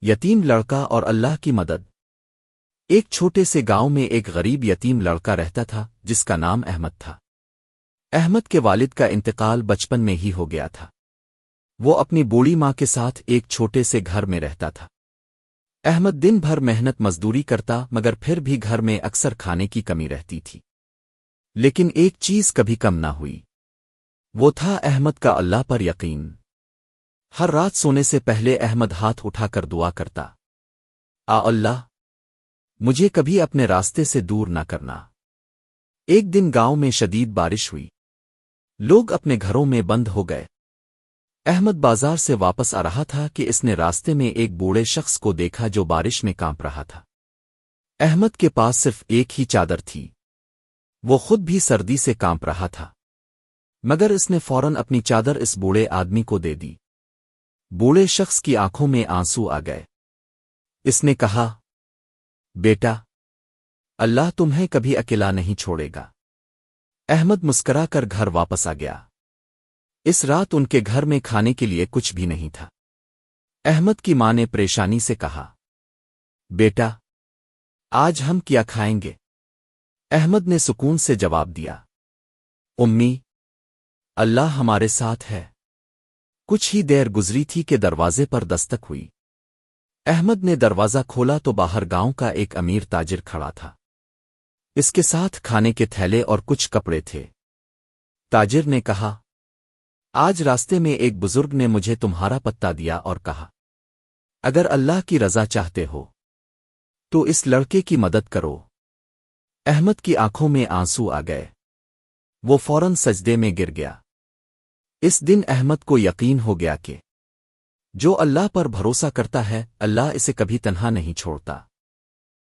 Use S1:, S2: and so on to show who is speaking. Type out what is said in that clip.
S1: یتیم لڑکا اور اللہ کی مدد۔ ایک چھوٹے سے گاؤں میں ایک غریب یتیم لڑکا رہتا تھا جس کا نام احمد تھا۔ احمد کے والد کا انتقال بچپن میں ہی ہو گیا تھا۔ وہ اپنی بوڑھی ماں کے ساتھ ایک چھوٹے سے گھر میں رہتا تھا۔ احمد دن بھر محنت مزدوری کرتا مگر پھر بھی گھر میں اکثر کھانے کی کمی رہتی تھی۔ لیکن ایک چیز کبھی کم نہ ہوئی، وہ تھا احمد کا اللہ پر یقین۔ ہر رات سونے سے پہلے احمد ہاتھ اٹھا کر دعا کرتا، اللہ مجھے کبھی اپنے راستے سے دور نہ کرنا۔ ایک دن گاؤں میں شدید بارش ہوئی، لوگ اپنے گھروں میں بند ہو گئے۔ احمد بازار سے واپس آ رہا تھا کہ اس نے راستے میں ایک بوڑھے شخص کو دیکھا جو بارش میں کانپ رہا تھا۔ احمد کے پاس صرف ایک ہی چادر تھی، وہ خود بھی سردی سے کانپ رہا تھا، مگر اس نے فوراً اپنی چادر اس بوڑھے آدمی کو دے دی۔ بوڑھے شخص کی آنکھوں میں آنسو آ گئے۔ اس نے کہا، بیٹا، اللہ تمہیں کبھی اکیلا نہیں چھوڑے گا۔ احمد مسکرا کر گھر واپس آ گیا۔ اس رات ان کے گھر میں کھانے کے لیے کچھ بھی نہیں تھا۔ احمد کی ماں نے پریشانی سے کہا، بیٹا، آج ہم کیا کھائیں گے؟ احمد نے سکون سے جواب دیا، امی، اللہ ہمارے ساتھ ہے۔ کچھ ہی دیر گزری تھی کہ دروازے پر دستک ہوئی۔ احمد نے دروازہ کھولا تو باہر گاؤں کا ایک امیر تاجر کھڑا تھا۔ اس کے ساتھ کھانے کے تھیلے اور کچھ کپڑے تھے۔ تاجر نے کہا، آج راستے میں ایک بزرگ نے مجھے تمہارا پتہ دیا اور کہا، اگر اللہ کی رضا چاہتے ہو تو اس لڑکے کی مدد کرو۔ احمد کی آنکھوں میں آنسو آ گئے، وہ فوراً سجدے میں گر گیا۔ اس دن احمد کو یقین ہو گیا کہ جو اللہ پر بھروسہ کرتا ہے اللہ اسے کبھی تنہا نہیں چھوڑتا۔